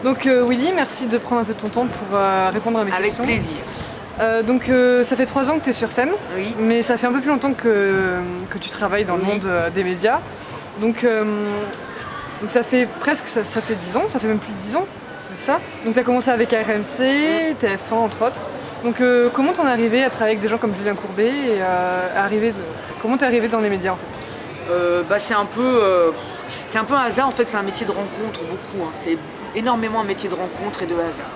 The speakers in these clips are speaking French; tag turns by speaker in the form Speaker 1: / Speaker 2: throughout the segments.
Speaker 1: Donc Willy, merci de prendre un peu ton temps pour répondre à mes questions.
Speaker 2: Avec plaisir.
Speaker 1: Ça fait 3 ans que tu es sur scène,
Speaker 2: Oui.
Speaker 1: mais ça fait un peu plus longtemps que tu travailles dans le monde des médias. Donc ça fait presque, ça fait 10 ans, ça fait même plus de 10 ans, c'est ça. Donc tu as commencé avec RMC, TF1 entre autres. Donc comment t'en es arrivé à travailler avec des gens comme Julien Courbet et comment t'es arrivé dans les médias en fait?
Speaker 2: C'est un peu un hasard en fait, c'est un métier de rencontre beaucoup, hein. C'est énormément un métier de rencontre et de hasard.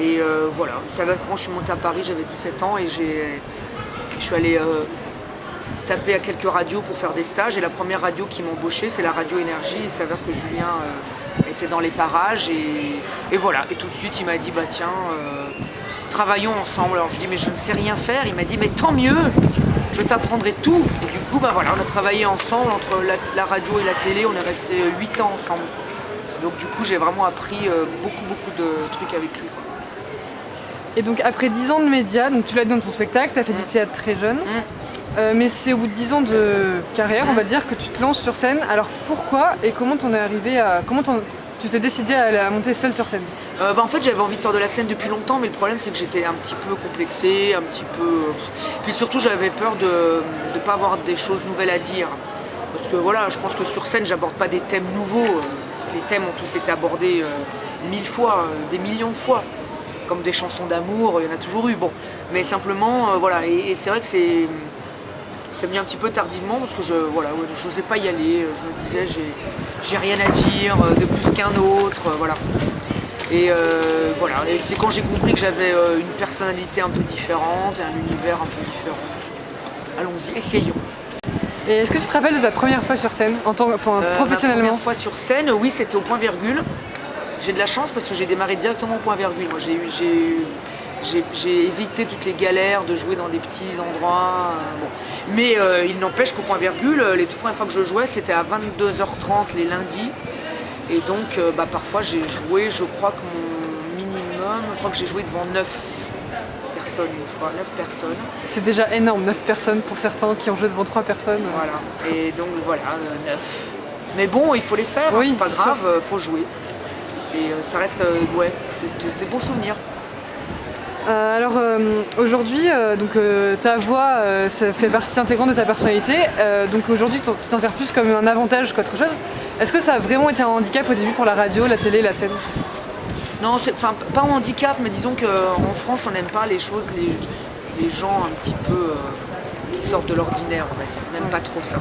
Speaker 2: Et voilà, ça va quand je suis montée à Paris, j'avais 17 ans et je suis allée taper à quelques radios pour faire des stages. Et la première radio qui m'a embauchée, c'est la radio Énergie. Il s'avère que Julien était dans les parages et voilà. Et tout de suite, il m'a dit, bah tiens, travaillons ensemble. Alors je dis, mais je ne sais rien faire. Il m'a dit, mais tant mieux, je t'apprendrai tout. Et du coup, bah voilà, on a travaillé ensemble entre la radio et la télé. On est resté 8 ans ensemble. Donc du coup, j'ai vraiment appris beaucoup de trucs avec lui.
Speaker 1: Et donc après 10 ans de médias, donc tu l'as dit dans ton spectacle, tu as fait du théâtre très jeune, mais c'est au bout de 10 ans de carrière, on va dire, que tu te lances sur scène. Alors pourquoi et comment t'en es arrivé à... tu t'es décidé à monter seule sur scène?
Speaker 2: En fait, j'avais envie de faire de la scène depuis longtemps, mais le problème c'est que j'étais un petit peu complexée, un petit peu... Puis surtout, j'avais peur de ne pas avoir des choses nouvelles à dire. Parce que voilà, je pense que sur scène, j'aborde pas des thèmes nouveaux. Les thèmes ont tous été abordés 1000 fois, des millions de fois. Comme des chansons d'amour, il y en a toujours eu. Bon, mais simplement, voilà. Et c'est vrai que c'est venu un petit peu tardivement parce que je n'osais pas y aller. Je me disais, j'ai rien à dire de plus qu'un autre, voilà. Et voilà. Et c'est quand j'ai compris que j'avais une personnalité un peu différente et un univers un peu différent. Allons-y, essayons.
Speaker 1: Et est-ce que tu te rappelles de ta première fois sur scène, professionnellement?
Speaker 2: Ma première fois sur scène, oui, c'était au Point Virgule. J'ai de la chance parce que j'ai démarré directement au Point Virgule. Moi, j'ai évité toutes les galères de jouer dans des petits endroits. Bon. Mais il n'empêche qu'au Point Virgule, les toutes premières fois que je jouais, c'était à 22h30 les lundis. Et donc, parfois, j'ai joué, je crois que mon minimum, je crois que j'ai joué devant 9 personnes une fois, 9 personnes.
Speaker 1: C'est déjà énorme, 9 personnes pour certains qui ont joué devant 3 personnes.
Speaker 2: Voilà, et donc voilà, 9. Mais bon, il faut les faire, oui, c'est pas grave, faut jouer. Et ça reste, des bons souvenirs.
Speaker 1: Alors aujourd'hui, ta voix ça fait partie intégrante de ta personnalité. Donc aujourd'hui, tu t'en sers plus comme un avantage qu'autre chose. Est-ce que ça a vraiment été un handicap au début pour la radio, la télé, la scène?
Speaker 2: Non, pas un handicap, mais disons qu'en France, on n'aime pas les choses, les gens un petit peu qui sortent de l'ordinaire, on va dire. On n'aime pas trop ça.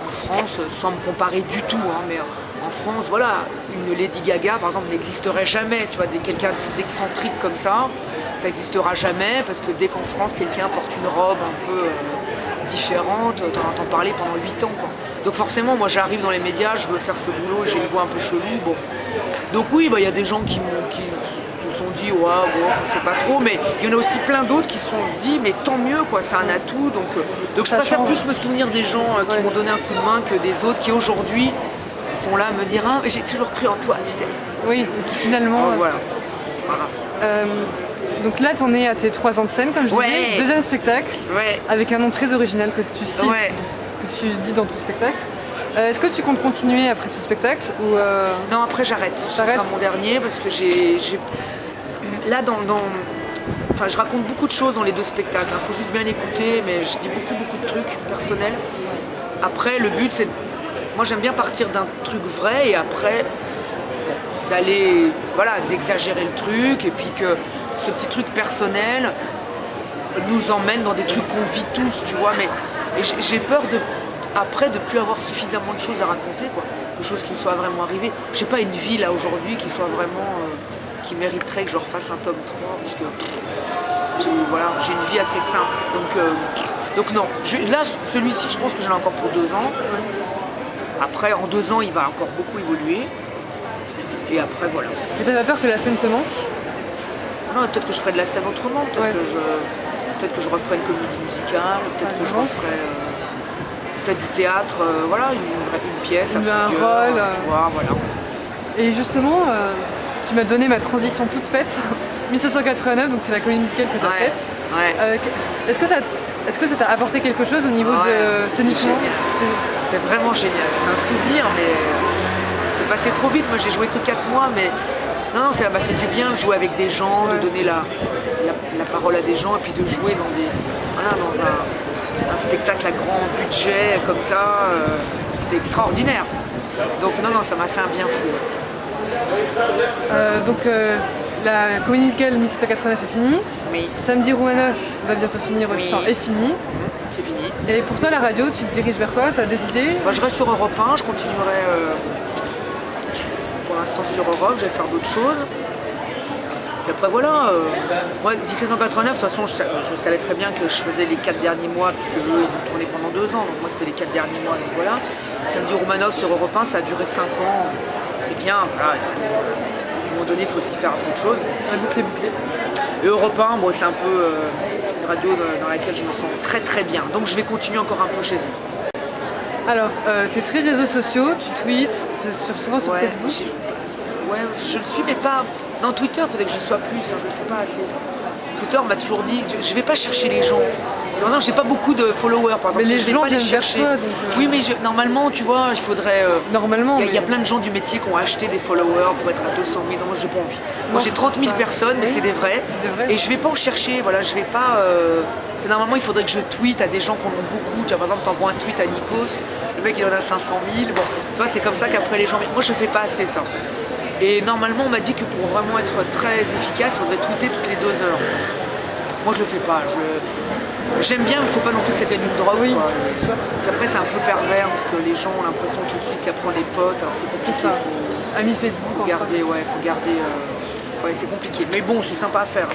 Speaker 2: En France, sans me comparer du tout, hein, mais en France, voilà, une Lady Gaga, par exemple, n'existerait jamais. Tu vois, quelqu'un d'excentrique comme ça n'existera jamais, parce que dès qu'en France, quelqu'un porte une robe un peu différente, t'en entends parler pendant 8 ans, quoi. Donc forcément, moi, j'arrive dans les médias, je veux faire ce boulot, j'ai une voix un peu chelou, bon. Donc oui, il y a des gens qui se sont dit, ouais, bon, je sais pas trop, mais il y en a aussi plein d'autres qui se sont dit, mais tant mieux, quoi, c'est un atout. Donc je préfère plus me souvenir des gens qui m'ont donné un coup de main que des autres qui aujourd'hui sont là à me dire, ah, mais j'ai toujours cru en toi, tu sais.
Speaker 1: Oui, qui finalement...
Speaker 2: voilà.
Speaker 1: Donc là, t'en es à tes 3 ans de scène, comme je disais, deuxième spectacle, avec un nom très original que tu cites, que tu dis dans ton spectacle. Est-ce que tu comptes continuer après ce spectacle ou
Speaker 2: Non, après j'arrête. Ce sera mon dernier parce que là, enfin, je raconte beaucoup de choses dans les 2 spectacles. Il faut juste bien écouter, mais je dis beaucoup de trucs personnels. Après, le but, c'est... Moi, j'aime bien partir d'un truc vrai et après, d'aller... Voilà, d'exagérer le truc et puis que ce petit truc personnel nous emmène dans des trucs qu'on vit tous, tu vois. Mais j'ai peur après de plus avoir suffisamment de choses à raconter, quoi, de choses qui me soient vraiment arrivées. J'ai pas une vie là aujourd'hui qui soit vraiment qui mériterait que je refasse un tome 3 parce que j'ai une vie assez simple. Donc non, là celui-ci je pense que j'en ai encore pour 2 ans. Après en 2 ans il va encore beaucoup évoluer. Et après voilà.
Speaker 1: Et t'as pas peur que la scène te manque?
Speaker 2: Non, peut-être que je ferai de la scène autrement, peut-être que je referai une comédie musicale, peut-être que je referai peut-être du théâtre, voilà, une pièce,
Speaker 1: un rôle.
Speaker 2: Tu vois, voilà.
Speaker 1: Et justement, tu m'as donné ma transition toute faite, 1789, donc c'est la comédie musicale que tu as faite.
Speaker 2: Ouais.
Speaker 1: Est-ce que ça Est-ce que ça t'a apporté quelque chose au niveau de scéniquement?
Speaker 2: C'était vraiment génial. C'est un souvenir, mais c'est passé trop vite. Moi, j'ai joué que 4 mois, mais non, ça m'a fait du bien de jouer avec des gens, de donner la parole à des gens et puis de jouer dans un spectacle à grand budget comme ça. C'était extraordinaire. Donc non, ça m'a fait un bien fou.
Speaker 1: La comédie musicale 1789 est finie.
Speaker 2: Oui.
Speaker 1: Samedi Roumanoff va bientôt finir,
Speaker 2: Oui.
Speaker 1: est fini.
Speaker 2: C'est fini.
Speaker 1: Et pour toi, la radio, tu te diriges vers quoi? Tu as des idées?
Speaker 2: Moi, je reste sur Europe 1, je continuerai pour l'instant sur Europe, je vais faire d'autres choses. Et après voilà, moi 1789, de toute façon je savais très bien que je faisais les 4 derniers mois, puisque eux ils ont tourné pendant 2 ans, donc moi c'était les 4 derniers mois, donc voilà. Samedi Roumanoff sur Europe 1, ça a duré 5 ans, c'est bien, voilà, à un moment donné il faut aussi faire un peu de choses.
Speaker 1: La boucle est bouclée.
Speaker 2: Et Europe 1, bon, c'est un peu une radio dans laquelle je me sens très très bien, donc je vais continuer encore un peu chez eux.
Speaker 1: Alors, tes très réseaux sociaux, tu tweets, souvent sur Facebook?
Speaker 2: Ouais, je le suis, mais pas. Dans Twitter, il faudrait que j'y sois plus, hein, je le fais pas assez. Twitter m'a toujours dit, je vais pas chercher les gens. Par exemple, j'ai pas beaucoup de followers, par exemple.
Speaker 1: Mais les
Speaker 2: je vais
Speaker 1: gens
Speaker 2: pas les
Speaker 1: viennent vers
Speaker 2: chercher.
Speaker 1: toi, donc,
Speaker 2: Oui, mais normalement, tu vois, il faudrait.
Speaker 1: Normalement.
Speaker 2: Il y a plein de gens du métier qui ont acheté des followers pour être à 200 000. Donc moi, j'ai pas envie. Moi, j'ai 30 000 personnes, mais c'est des vrais. Et je vais pas en chercher. Voilà, je vais pas. C'est normalement, il faudrait que je tweete à des gens qui en ont beaucoup. Tu vois, par exemple, t'envoies un tweet à Nikos, le mec il en a 500 000. Bon, tu vois, c'est comme ça qu'après les gens. Moi, je fais pas assez ça. Et normalement, on m'a dit que pour vraiment être très efficace, il faudrait tweeter toutes les 2 heures. Moi, je le fais pas. J'aime bien, mais il ne faut pas non plus que ça devienne une drogue.
Speaker 1: Oui,
Speaker 2: puis après, c'est un peu pervers parce que les gens ont l'impression tout de suite qu'après on est potes. Alors c'est compliqué.
Speaker 1: Ami Facebook.
Speaker 2: Faut garder. C'est compliqué. Mais bon, c'est sympa à faire.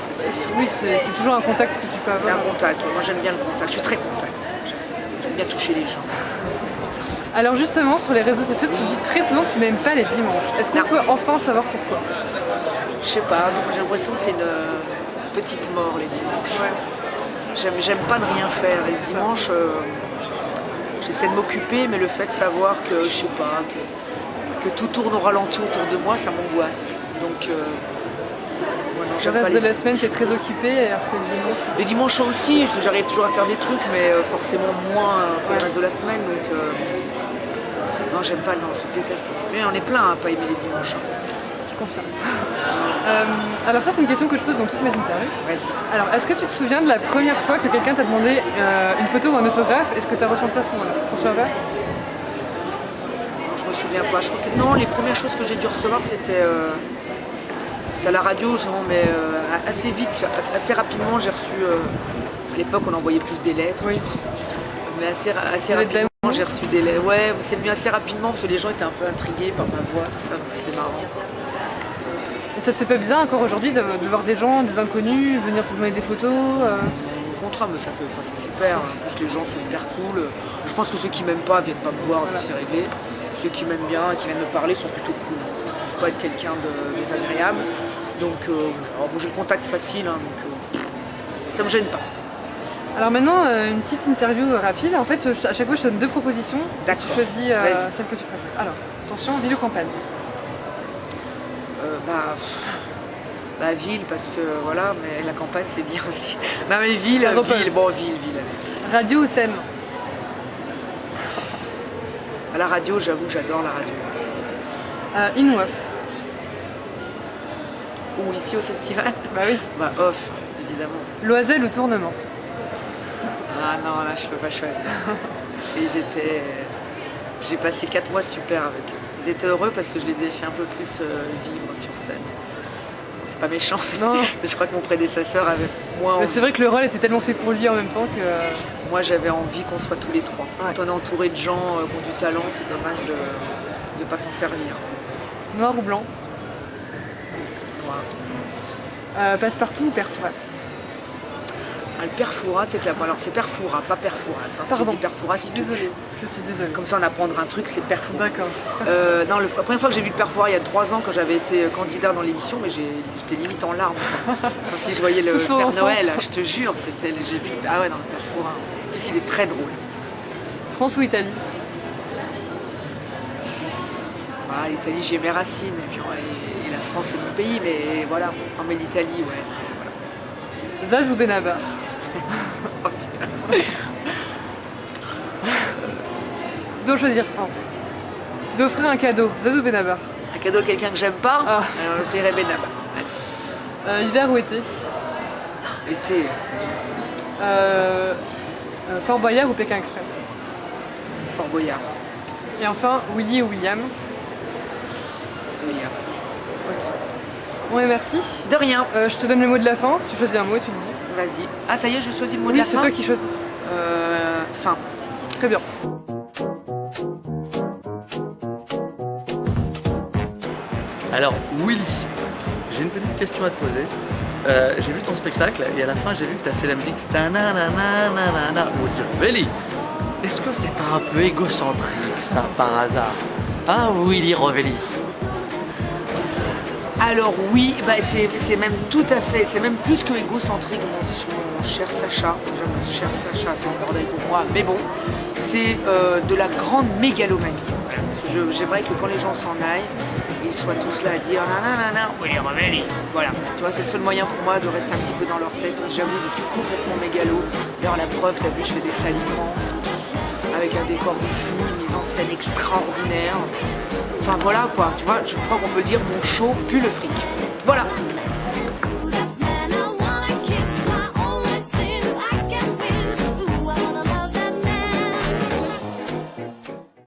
Speaker 1: Oui, c'est toujours un contact que tu peux avoir.
Speaker 2: C'est un contact. Moi, j'aime bien le contact. Je suis très contact. J'aime bien toucher les gens.
Speaker 1: Alors justement, sur les réseaux sociaux, tu dis très souvent que tu n'aimes pas les dimanches. Est-ce qu'on peut enfin savoir pourquoi?
Speaker 2: Je sais pas, j'ai l'impression que c'est une petite mort les dimanches. Ouais. J'aime pas de rien faire. Et le dimanche, j'essaie de m'occuper, mais le fait de savoir que, je sais pas, que tout tourne au ralenti autour de moi, ça m'angoisse. Donc, non,
Speaker 1: le reste de la semaine, tu es très occupé, alors que le dimanche...
Speaker 2: Les dimanches aussi, j'arrive toujours à faire des trucs, mais forcément moins que le reste de la semaine. Donc, non, j'aime pas, non, je déteste ça. Mais on est plein à pas aimer les dimanches.
Speaker 1: Je confirme. Alors ça, c'est une question que je pose dans toutes mes interviews.
Speaker 2: Vas-y.
Speaker 1: Alors, est-ce que tu te souviens de la première fois que quelqu'un t'a demandé une photo ou un autographe? Est-ce que tu as ressenti à ce moment-là? Tu t'en souviens pas?
Speaker 2: Je me souviens pas. Je crois que non, les premières choses que j'ai dû recevoir, c'était à la radio, mais assez vite, assez rapidement, j'ai reçu. À l'époque, on envoyait plus des lettres.
Speaker 1: Oui.
Speaker 2: Mais assez rapidement, j'ai reçu des lettres. Ouais, c'est venu assez rapidement parce que les gens étaient un peu intrigués par ma voix, tout ça, donc c'était marrant.
Speaker 1: Et ça te fait pas bizarre encore aujourd'hui de voir des gens, des inconnus, venir te demander des photos
Speaker 2: Au contraire, mais c'est super. En plus, les gens sont hyper cool. Je pense que ceux qui m'aiment pas viennent pas me voir et puis c'est réglé. Ceux qui m'aiment bien et qui viennent me parler sont plutôt cool. Je pense pas être quelqu'un de désagréable. Donc, moi j'ai le contact facile, hein, donc ça me gêne pas.
Speaker 1: Alors maintenant, une petite interview rapide. En fait, à chaque fois, je te donne 2 propositions. Tu choisis celle que tu préfères. Alors, attention, ville ou campagne?
Speaker 2: Ville, parce que voilà, mais la campagne c'est bien aussi. Non mais ville.
Speaker 1: Radio ou scène?
Speaker 2: À la radio, j'avoue que j'adore la radio.
Speaker 1: In ou off?
Speaker 2: Ou ici au festival?
Speaker 1: Bah oui.
Speaker 2: Bah off, évidemment.
Speaker 1: Loisel ou Tournement?
Speaker 2: Ah non, là je peux pas choisir. Parce qu'ils étaient... J'ai passé 4 mois super avec eux. Ils étaient heureux parce que je les ai fait un peu plus vivre sur scène. Bon, c'est pas méchant, mais je crois que mon prédécesseur avait moins envie.
Speaker 1: C'est vrai que le rôle était tellement fait pour lui en même temps que...
Speaker 2: Moi j'avais envie qu'on soit tous les 3. Quand on est entouré de gens qui ont du talent, c'est dommage de ne pas s'en servir.
Speaker 1: Noir ou blanc?
Speaker 2: Noir.
Speaker 1: Passe-partout ou Père Fouras?
Speaker 2: Le Père Fouras, c'est que alors c'est Père Fouras, pas Père Fouras. Hein.
Speaker 1: Pardon.
Speaker 2: Si tu dis Père Fouras, il te tue.
Speaker 1: Je suis désolée.
Speaker 2: Comme ça, on apprendra un truc, c'est Père Fouras.
Speaker 1: D'accord.
Speaker 2: Non, la première fois que j'ai vu le Père Fouras, il y a 3 ans, quand j'avais été candidat dans l'émission, mais j'étais limite en larmes. Comme si je voyais le Père Noël, je te jure, j'ai vu ah ouais, dans le Père Fouras. En plus, il est très drôle.
Speaker 1: France ou Italie?
Speaker 2: Voilà, l'Italie, j'ai mes racines, et la France, c'est mon pays, mais voilà. Non, mais l'Italie, ouais, c'est... Voilà.
Speaker 1: Zaz ou Benabar?
Speaker 2: Oh putain.
Speaker 1: Tu dois choisir un. Tu dois offrir un cadeau, Zaz ou Benabar?
Speaker 2: Un cadeau à quelqu'un que j'aime pas,
Speaker 1: Ah.
Speaker 2: alors j'offrirais Benabar.
Speaker 1: Hiver ou été?
Speaker 2: Été.
Speaker 1: Fort Boyard ou Pékin Express?
Speaker 2: Fort Boyard.
Speaker 1: Et enfin, Willy ou William?
Speaker 2: William.
Speaker 1: Bon et merci.
Speaker 2: De rien.
Speaker 1: Je te donne le mot de la fin, tu choisis un mot, tu le dis.
Speaker 2: Vas-y. Ah ça y est, je choisis le mot de
Speaker 1: Oui,
Speaker 2: la
Speaker 1: c'est
Speaker 2: fin.
Speaker 1: toi qui choisis.
Speaker 2: Fin.
Speaker 1: Très bien.
Speaker 3: Alors, Willy, j'ai une petite question à te poser. J'ai vu ton spectacle et à la fin, j'ai vu que tu as fait la musique ta-na-na-na-na-na-na. On va dire, Willy, est-ce que c'est pas un peu égocentrique, ça, par hasard? Ah, Willy Rovelli.
Speaker 2: Alors oui, bah c'est même tout à fait, c'est même plus que égocentrique, mon cher Sacha. Déjà, mon cher Sacha, c'est un bordel pour moi, mais bon, c'est de la grande mégalomanie. J'aimerais que quand les gens s'en aillent, ils soient tous là à dire nanana, Willy Rovelli. Voilà, tu vois, c'est le seul moyen pour moi de rester un petit peu dans leur tête. Et j'avoue, je suis complètement mégalo. D'ailleurs, la preuve, t'as vu, je fais des salles immenses, avec un décor de fou, une mise en scène extraordinaire. Enfin voilà quoi, tu vois, je crois qu'on peut le dire, mon show pue le fric. Voilà.